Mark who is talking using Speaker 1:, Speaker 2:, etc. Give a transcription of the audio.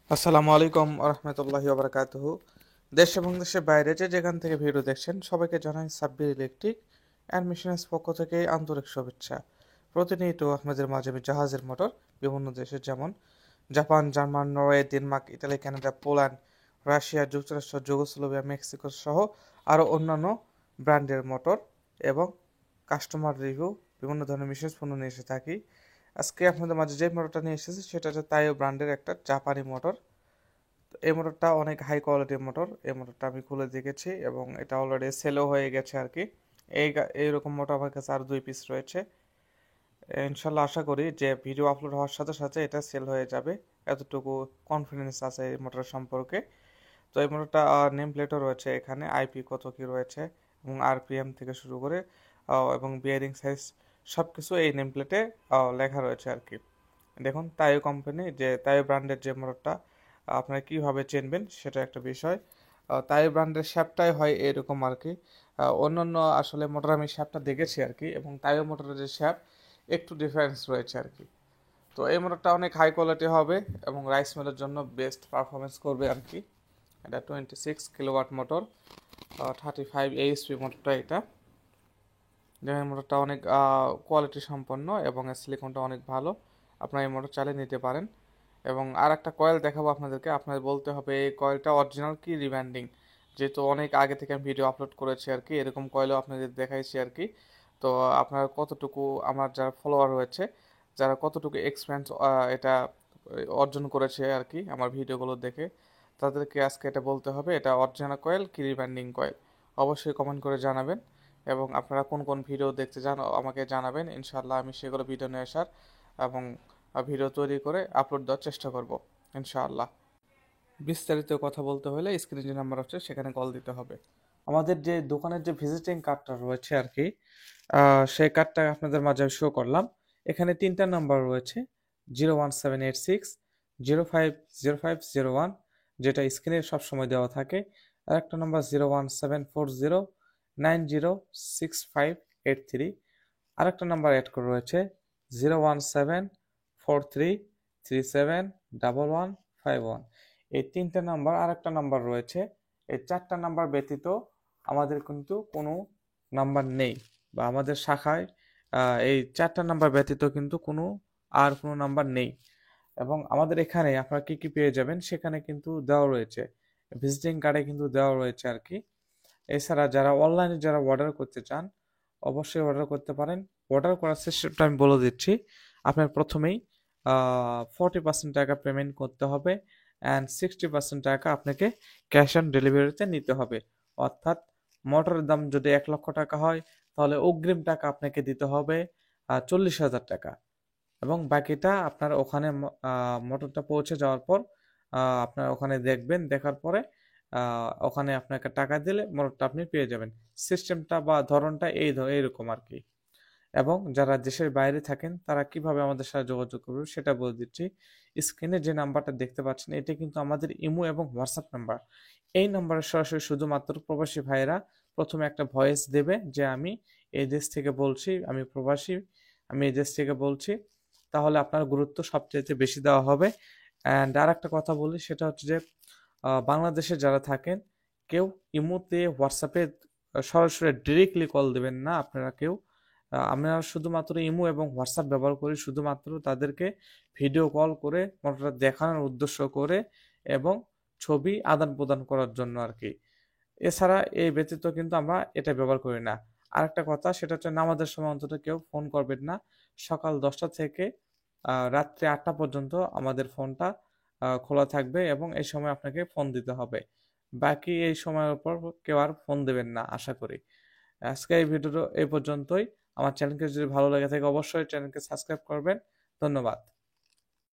Speaker 1: আসসালামু আলাইকুম রহমতুল্লাহি ওবরাকাতুহু। দেশ এবং দেশের বাইরে যেখান থেকে ভিডিও দেখছেন সবাইকে জানাই সাব্বির ইলেকট্রিক অ্যান্ড মেশিনারিজ পক্ষ থেকে আন্তরিক শুভেচ্ছা। প্রতিনিয়ত আপনাদের মাঝে আমি জাহাজের মোটর বিভিন্ন দেশের যেমন Japan, German, Norway, Denmark, Italy, Canada, Poland, Russia, যুক্তরাষ্ট্র, যুগোস্লোভিয়া, মেক্সিকো সহ আরও অন্যান্য ব্র্যান্ডের মোটর এবং কাস্টমার রিভিউ বিভিন্ন ধরনের বিশেষ পণ্য নিয়ে এসে থাকি। আজকে আপনাদের মাঝে যে মোটরটা নিয়ে এসেছি সেটা হচ্ছে তাইও ব্র্যান্ডের একটা জাপানি মোটর। এই মোটরটা অনেক হাই কোয়ালিটির মোটর। এই মোটরটা আমি খুলে দেখেছি এবং এটা অলরেডি সেলও হয়ে গেছে আর কি। এইরকম মোটর আমার কাছে আর 2 পিস রয়েছে। ইনশাল্লাহ আশা করি যে ভিডিও আপলোড হওয়ার সাথে সাথে এটা সেল হয়ে যাবে, এতটুকু কনফিডেন্স আছে এই মোটর সম্পর্কে। তো এই মোটরটা নেম প্লেটও রয়েছে, এখানে আইপি কত কি রয়েছে এবং আরপিএম থেকে শুরু করে এবং বিয়ারিং সাইজ সব কিছু এই নেম প্লেটে লেখা রয়েছে আর কি। দেখুন তাইও কোম্পানি যে তাইও ব্র্যান্ডের যে মোটরটা আপনারা কীভাবে চিনবেন সেটা একটা বিষয়। তাইও ব্র্যান্ডের শ্যাপটাই হয় এরকম আর কি। অন্যান্য আসলে মোটর আমি শ্যাপটা দেখেছি আর কি, এবং তাইও মোটরের যে শ্যাপ একটু ডিফারেন্স রয়েছে আর কি। তো এই মোটরটা অনেক হাই কোয়ালিটি হবে এবং রাইস মিলের জন্য বেস্ট পারফরমেন্স করবে আর কি। এটা 26 কিলোওয়াট মোটর, 35 AHP মোটরটা এটা। এই মোটরটা অনেক কোয়ালিটি সম্পন্ন এবং এর সিলিকনটা অনেক ভালো। আপনারা এই মোটর চালিয়ে নিতে পারেন। এবং আর একটা কয়েল দেখাবো আপনাদেরকে, আপনাদের বলতে হবে এই কয়েলটা অরিজিনাল কি রিব্যান্ডিং, যেহেতু অনেক আগে থেকে আমি ভিডিও আপলোড করেছি আর কি, এরকম কয়েলও আপনাদের দেখাইছি আর কি। তো আপনারা কতটুকু, আমার যারা ফলোয়ার রয়েছে, যারা কতটুকু এক্সপিরিয়েন্স এটা অর্জন করেছে আর কি আমার ভিডিওগুলো দেখে, তাদেরকে আজকে এটা বলতে হবে এটা অরিজিনাল কয়েল কি রিব্যান্ডিং কয়েল। অবশ্যই কমেন্ট করে জানাবেন এবং আপনারা কোন কোন ভিডিও দেখতে চান আমাকে জানাবেন। ইনশাআল্লাহ আমি সেগুলো ভিডিও নিয়ে আসার এবং ভিডিও তৈরি করে আপলোড দেওয়ার চেষ্টা করব ইনশাআল্লাহ। বিস্তারিত কথা বলতে হলে স্ক্রিনে যে নাম্বার আছে সেখানে কল দিতে হবে। আমাদের যে দোকানের যে ভিজিটিং কার্ডটা রয়েছে আর কি, সেই কার্ডটা আপনাদের মাঝে শো করলাম। এখানে 3টা নাম্বার রয়েছে, 01786 050501, যেটা স্ক্রিনে সবসময় দেওয়া থাকে। আর একটা নাম্বার 01740906583। আর একটা নাম্বার অ্যাড করে রয়েছে 01743371151। এই 3টা নাম্বার, আর একটা নাম্বার রয়েছে। এই 4টা নাম্বার ব্যতীত আমাদের কিন্তু কোনো নাম্বার নেই, বা আমাদের শাখায় এই 4টা নাম্বার ব্যতীত কিন্তু কোনো নাম্বার নেই। এবং আমাদের এখানে আপনারা কি কি পেয়ে যাবেন সেখানে কিন্তু দেওয়া রয়েছে, ভিজিটিং কার্ডে কিন্তু দেওয়া রয়েছে আর কি। এছাড়া যারা অনলাইনে যারা অর্ডার করতে চান অবশ্যই অর্ডার করতে পারেন। অর্ডার করার সিস্টেমটা আমি বলে দিচ্ছি। আপনার প্রথমেই 40% টাকা পেমেন্ট করতে হবে অ্যান্ড 60% টাকা আপনাকে ক্যাশ অন ডেলিভারিতে নিতে হবে। অর্থাৎ মোটরের দাম যদি 1 লক্ষ টাকা হয় তাহলে অগ্রিম টাকা আপনাকে দিতে হবে 40,000 টাকা, এবং বাকিটা আপনার ওখানে মোটরটা পৌঁছে যাওয়ার পর আপনার ওখানে দেখবেন, দেখার পরে ওখানে আপনাকে টাকা দিলে মোটরটা আপনি পেয়ে যাবেন। সিস্টেমটা বা ধরনটা এইরকম আর কি। এবং যারা দেশের বাইরে থাকেন তারা কিভাবে আমাদের সাথে যোগাযোগ করবে সেটা বলে দিচ্ছি। স্ক্রিনে যে নাম্বারটা দেখতে পাচ্ছেন এটা কিন্তু আমাদের ইমো এবং হোয়াটসঅ্যাপ নাম্বার। এই নাম্বারে সরাসরি শুধুমাত্র প্রবাসী ভাইয়েরা প্রথমে একটা ভয়েস দেবে যে আমি এই দেশ থেকে বলছি, আমি প্রবাসী, আমি এই দেশ থেকে বলছি, তাহলে আপনার গুরুত্ব সবচেয়ে বেশি দেওয়া হবে। অ্যান্ড আর একটা কথা বলি, সেটা হচ্ছে যে বাংলাদেশে যারা থাকেন কেউ ইমোতে হোয়াটসঅ্যাপে সরাসরি ডিরেক্টলি কল দেবেন না আপনারা কেউ। আমরা শুধুমাত্র ইমো এবং হোয়াটসঅ্যাপ ব্যবহার করি শুধুমাত্র তাদেরকে ভিডিও কল করে মোটরটা দেখানোর উদ্দেশ্য করে এবং ছবি আদান প্রদান করার জন্য আর কি। এছাড়া এই ব্যতীত কিন্তু আমরা এটা ব্যবহার করি না। আরেকটা কথা সেটা হচ্ছে নামাজের সময় অন্তত কেউ ফোন করবেন না। সকাল 10টা থেকে রাত্রি 8টা পর্যন্ত আমাদের ফোনটা খোলা থাকবে এবং এই সময় আপনাকে ফোন দিতে হবে। বাকি এই সময়ের পর কেউ আর ফোন দেবেন না আশা করি। আজকে এই ভিডিওটা এই পর্যন্তই। আমার চ্যানেলকে যদি ভালো লেগে থাকে অবশ্যই চ্যানেলকে সাবস্ক্রাইব করবেন। ধন্যবাদ।